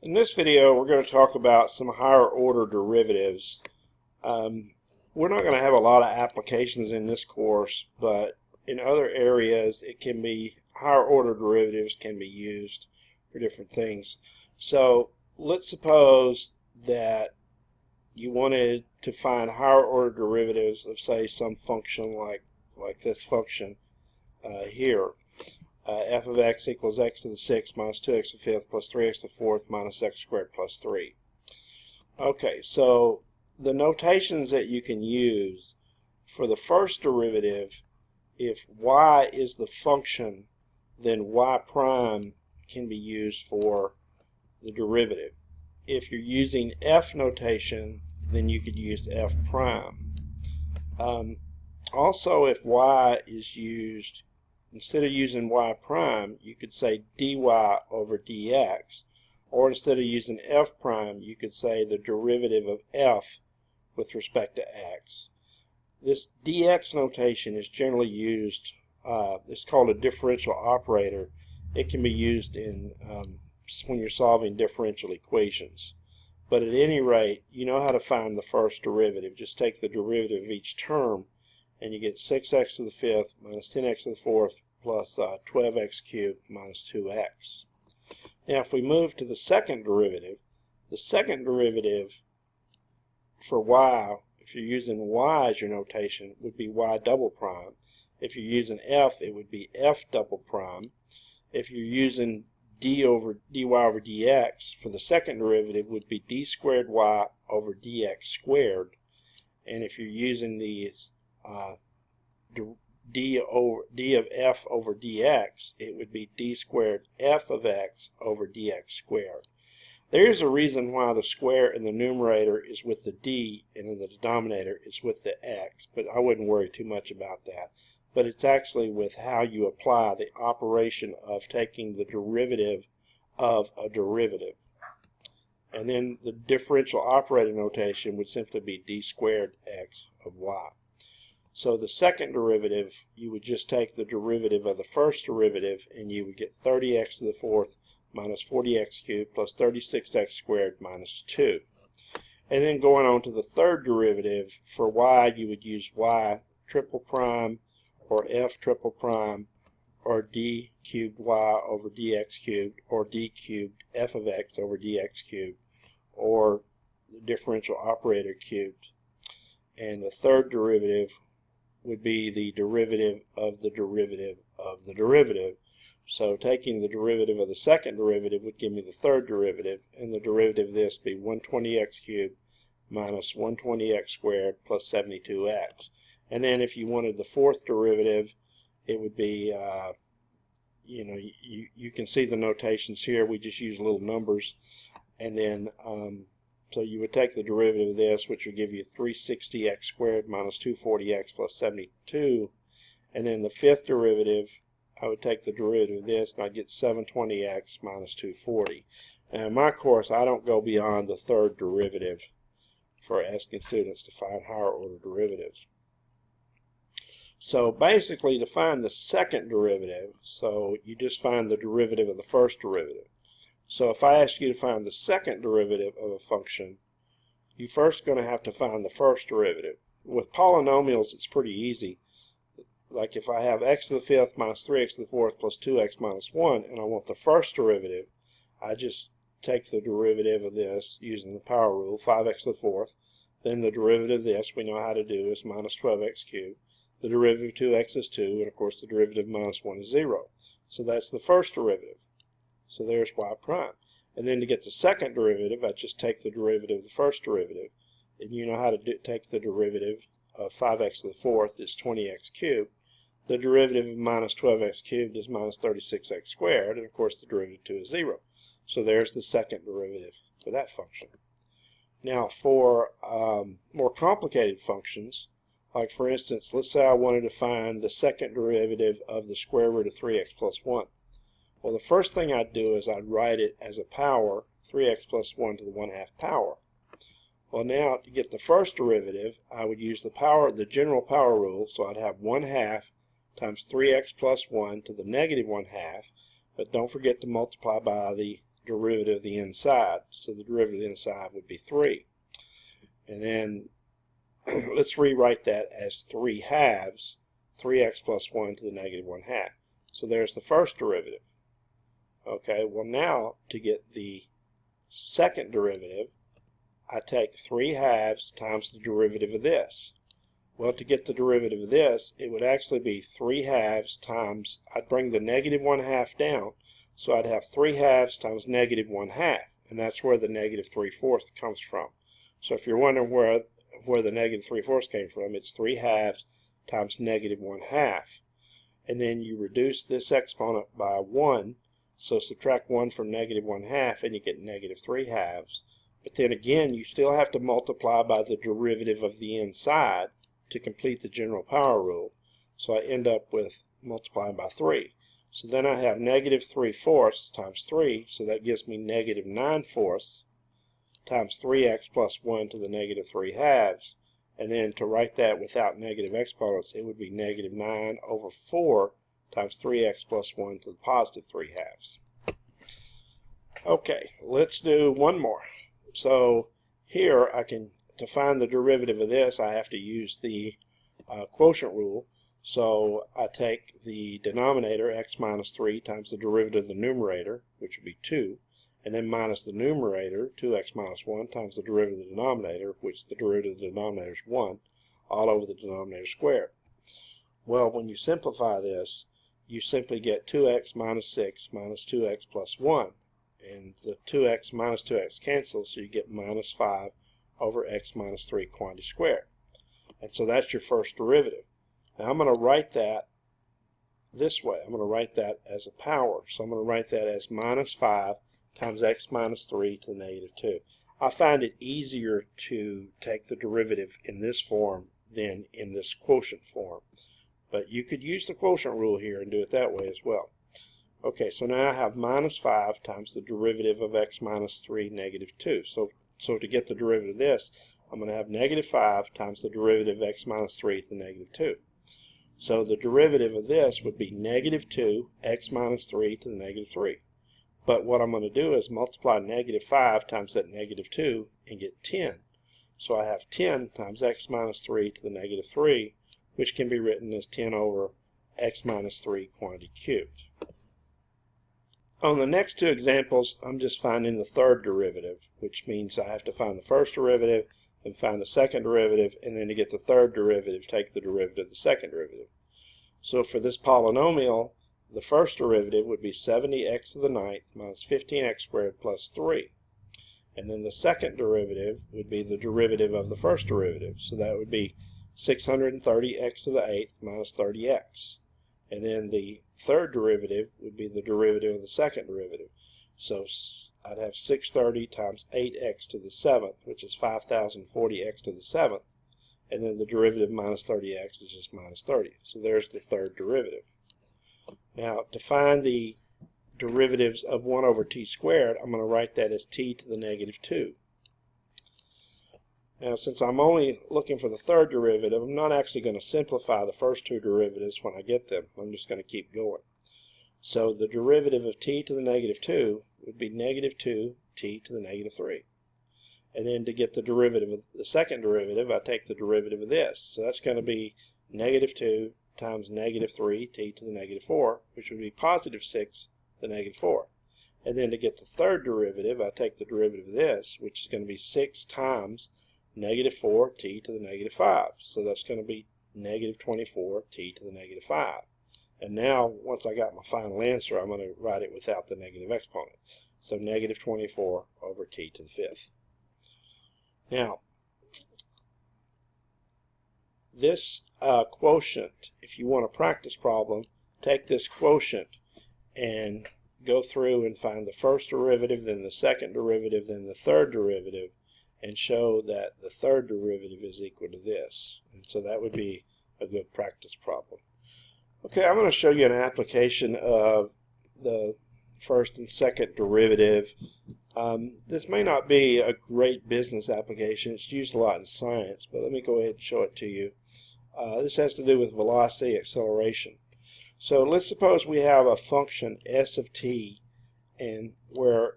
In this video, we're going to talk about some higher order derivatives. We're not going to have a lot of applications in this course, but in other areas, higher order derivatives can be used for different things. So let's suppose that you wanted to find higher order derivatives of, say, some function like this function here. F of x equals x to the 6th minus 2x to the 5th plus 3x to the 4th minus x squared plus 3. Okay, so the notations that you can use for the first derivative, if y is the function, then y prime can be used for the derivative. If you're using f notation, then you could use f prime. Also, if y is used, instead of using y prime, you could say dy over dx, or instead of using f prime, you could say the derivative of f with respect to x. This dx notation is generally used, it's called a differential operator. It can be used in when you're solving differential equations. But at any rate, you know how to find the first derivative. Just take the derivative of each term, and you get 6x to the 5th minus 10x to the 4th plus 12x cubed minus 2x. Now if we move to the second derivative for y, if you're using y as your notation, would be y double prime. If you're using f, it would be f double prime. If you're using dy over dx, for the second derivative would be d squared y over dx squared. And if you're using these d of f over dx, it would be d squared f of x over dx squared. There's a reason why the square in the numerator is with the d and in the denominator is with the x, but I wouldn't worry too much about that. But it's actually with how you apply the operation of taking the derivative of a derivative. And then the differential operator notation would simply be d squared x of y. So the second derivative, you would just take the derivative of the first derivative, and you would get 30x to the 4th minus 40x cubed plus 36x squared minus 2. And then going on to the third derivative, for y, you would use y triple prime or f triple prime or d cubed y over dx cubed or d cubed f of x over dx cubed or the differential operator cubed. And the third derivative would be the derivative of the derivative of the derivative. So taking the derivative of the second derivative would give me the third derivative, and the derivative of this would be 120x cubed minus 120x squared plus 72x. And then if you wanted the fourth derivative, it would be, you can see the notations here. We just use little numbers. And then, so you would take the derivative of this, which would give you 360x squared minus 240x plus 72. And then the fifth derivative, I would take the derivative of this, and I'd get 720x minus 240. And in my course, I don't go beyond the third derivative for asking students to find higher order derivatives. So basically, to find the second derivative, so you just find the derivative of the first derivative. So if I ask you to find the second derivative of a function, you're first going to have to find the first derivative. With polynomials, it's pretty easy. Like if I have x to the 5th minus 3x to the 4th plus 2x minus 1, and I want the first derivative, I just take the derivative of this using the power rule, 5x to the 4th. Then the derivative of this, we know how to do, is minus 12x cubed. The derivative of 2x is 2, and of course the derivative of minus 1 is 0. So that's the first derivative. So there's y prime. And then to get the second derivative, I just take the derivative of the first derivative. And you know how to take the derivative of 5x to the 4th is 20x cubed. The derivative of minus 12x cubed is minus 36x squared. And of course the derivative of 2 is 0. So there's the second derivative for that function. Now for more complicated functions, like for instance, let's say I wanted to find the second derivative of the square root of 3x plus 1. Well, the first thing I'd do is I'd write it as a power, 3x plus 1 to the 1/2 power. Well, now to get the first derivative, I would use the general power rule, so I'd have 1/2 times 3x plus 1 to the negative 1/2, but don't forget to multiply by the derivative of the inside. So the derivative of the inside would be 3. And then let's rewrite that as 3 halves, 3x plus 1 to the negative 1 half. So there's the first derivative. Okay, well now to get the second derivative, I take 3 halves times the derivative of this. Well, to get the derivative of this, it would actually be 3 halves times, I'd bring the negative 1 half down, so I'd have 3 halves times negative 1 half, and that's where the negative 3/4 comes from. So if you're wondering where the negative 3/4 came from, it's 3 halves times negative 1 half. And then you reduce this exponent by 1, so subtract 1 from negative 1 half, and you get negative 3 halves. But then again, you still have to multiply by the derivative of the inside to complete the general power rule. So I end up with multiplying by 3. So then I have negative 3/4 times 3, so that gives me negative 9/4 times 3x plus 1 to the negative 3 halves. And then to write that without negative exponents, it would be negative 9 over 4 times 3x plus 1 to the positive 3 halves. Okay, let's do one more. So here to find the derivative of this, I have to use the quotient rule. So I take the denominator, x minus 3, times the derivative of the numerator, which would be 2, and then minus the numerator, 2x minus 1, times the derivative of the denominator, which the derivative of the denominator is 1, all over the denominator squared. Well, when you simplify this, you simply get 2x minus 6 minus 2x plus 1. And the 2x minus 2x cancels, so you get minus 5 over x minus 3 quantity squared. And so that's your first derivative. Now I'm going to write that this way. I'm going to write that as a power. So I'm going to write that as minus 5 times x minus 3 to the negative 2. I find it easier to take the derivative in this form than in this quotient form. But you could use the quotient rule here and do it that way as well. Okay, so now I have minus 5 times the derivative of x minus 3 negative 2. So to get the derivative of this, I'm going to have negative 5 times the derivative of x minus 3 to the negative 2. So the derivative of this would be negative 2 x minus 3 to the negative 3. But what I'm going to do is multiply negative 5 times that negative 2 and get 10. So I have 10 times x minus 3 to the negative 3, which can be written as 10 over x minus 3 quantity cubed. On the next two examples, I'm just finding the third derivative, which means I have to find the first derivative and find the second derivative, and then to get the third derivative, take the derivative of the second derivative. So for this polynomial, the first derivative would be 70x to the ninth minus 15x squared plus 3. And then the second derivative would be the derivative of the first derivative. So that would be 630x to the eighth minus 30x. And then the third derivative would be the derivative of the second derivative. So I'd have 630 times 8x to the 7th, which is 5040x to the 7th. And then the derivative minus 30x is just minus 30. So there's the third derivative. Now, to find the derivatives of 1 over t squared, I'm going to write that as t to the negative 2. Now, since I'm only looking for the third derivative, I'm not actually going to simplify the first two derivatives when I get them. I'm just going to keep going. So the derivative of t to the negative 2 would be negative 2 t to the negative 3. And then to get the derivative of the second derivative, I take the derivative of this. So that's going to be negative 2 times negative 3 t to the negative 4, which would be positive 6 to the negative 4. And then to get the third derivative, I take the derivative of this, which is going to be 6 times negative 4 t to the negative 5. So that's going to be negative 24 t to the negative 5. And now, once I got my final answer, I'm going to write it without the negative exponent. So negative 24 over t to the 5th. Now, this quotient, if you want a practice problem, take this quotient and go through and find the first derivative, then the second derivative, then the third derivative, and show that the third derivative is equal to this. And so that would be a good practice problem. Okay, I'm going to show you an application of the first and second derivative. This may not be a great business application. It's used a lot in science, but let me go ahead and show it to you. This has to do with velocity acceleration. So let's suppose we have a function s of t, and where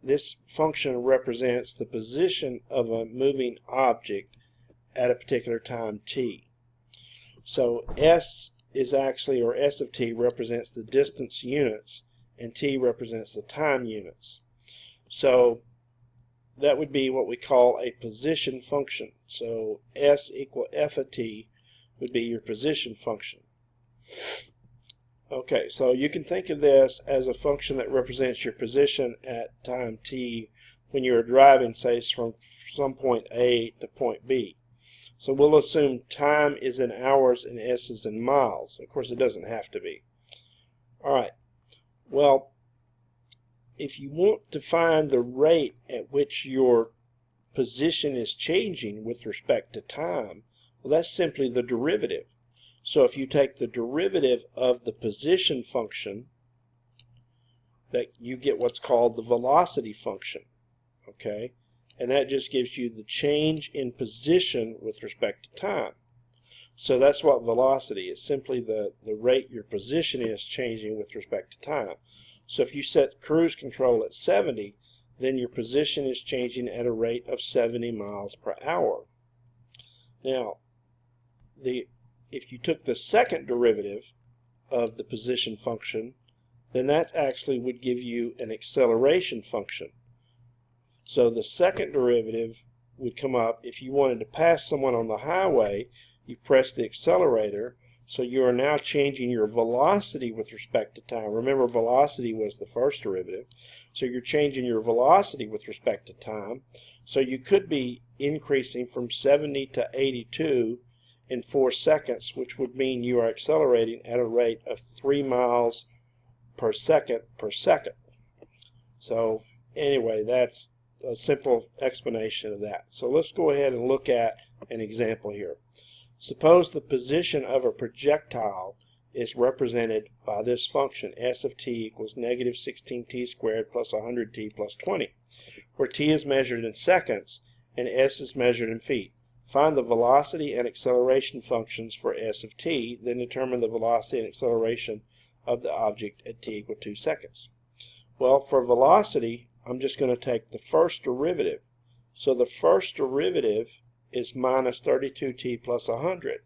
this function represents the position of a moving object at a particular time t. So s is actually, or s of t represents the distance units, and t represents the time units. So that would be what we call a position function. So s equal f of t would be your position function. Okay, so you can think of this as a function that represents your position at time t when you're driving, say, from some point A to point B. So we'll assume time is in hours and s is in miles. Of course, it doesn't have to be. All right. Well, if you want to find the rate at which your position is changing with respect to time, well, that's simply the derivative. So if you take the derivative of the position function, that you get what's called the velocity function. Okay? And that just gives you the change in position with respect to time. So that's what velocity is, simply the rate your position is changing with respect to time. So if you set cruise control at 70, then your position is changing at a rate of 70 miles per hour. Now, if you took the second derivative of the position function, then that actually would give you an acceleration function. So the second derivative would come up if you wanted to pass someone on the highway, you press the accelerator, so you are now changing your velocity with respect to time. Remember, velocity was the first derivative, so you're changing your velocity with respect to time. So you could be increasing from 70 to 82 in 4 seconds, which would mean you are accelerating at a rate of 3 miles per second per second. So anyway, that's a simple explanation of that. So let's go ahead and look at an example here. Suppose the position of a projectile is represented by this function, s of t equals negative 16t squared plus 100t plus 20, where t is measured in seconds and s is measured in feet. Find the velocity and acceleration functions for s of t, then determine the velocity and acceleration of the object at t equal 2 seconds. Well, for velocity, I'm just going to take the first derivative. So the first derivative is minus 32t plus 100.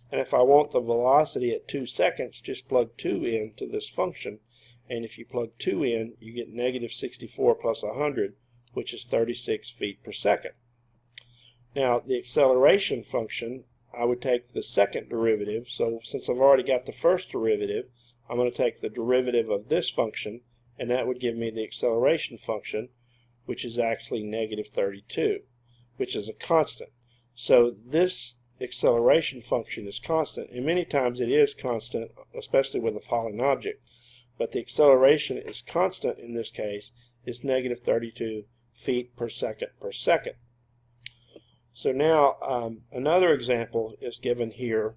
And if I want the velocity at 2 seconds, just plug 2 into this function. And if you plug 2 in, you get negative 64 plus 100, which is 36 feet per second. Now, the acceleration function, I would take the second derivative. So since I've already got the first derivative, I'm going to take the derivative of this function, and that would give me the acceleration function, which is actually negative 32, which is a constant. So this acceleration function is constant, and many times it is constant, especially with a falling object. But the acceleration is constant in this case, is negative 32 feet per second per second. So now another example is given here,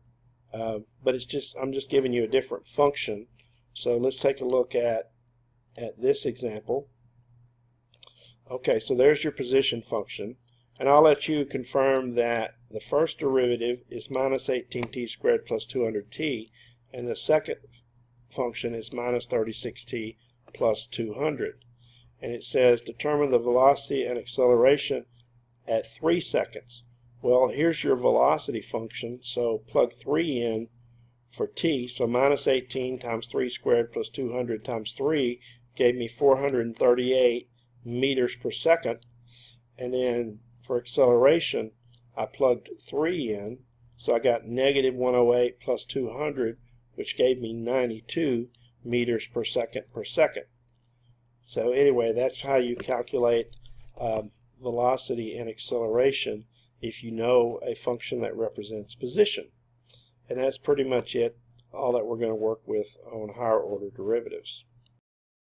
but I'm just giving you a different function. So let's take a look at this example. Okay, so there's your position function, and I'll let you confirm that the first derivative is minus 18t squared plus 200t, and the second function is minus 36t plus 200. And it says determine the velocity and acceleration at 3 seconds. Well, here's your velocity function, so plug 3 in for t, so minus 18 times 3 squared plus 200 times 3 gave me 438 meters per second. And then for acceleration, I plugged 3 in, so I got negative 108 plus 200, which gave me 92 meters per second per second. So anyway, that's how you calculate velocity and acceleration if you know a function that represents position. And that's pretty much it, all that we're going to work with on higher order derivatives.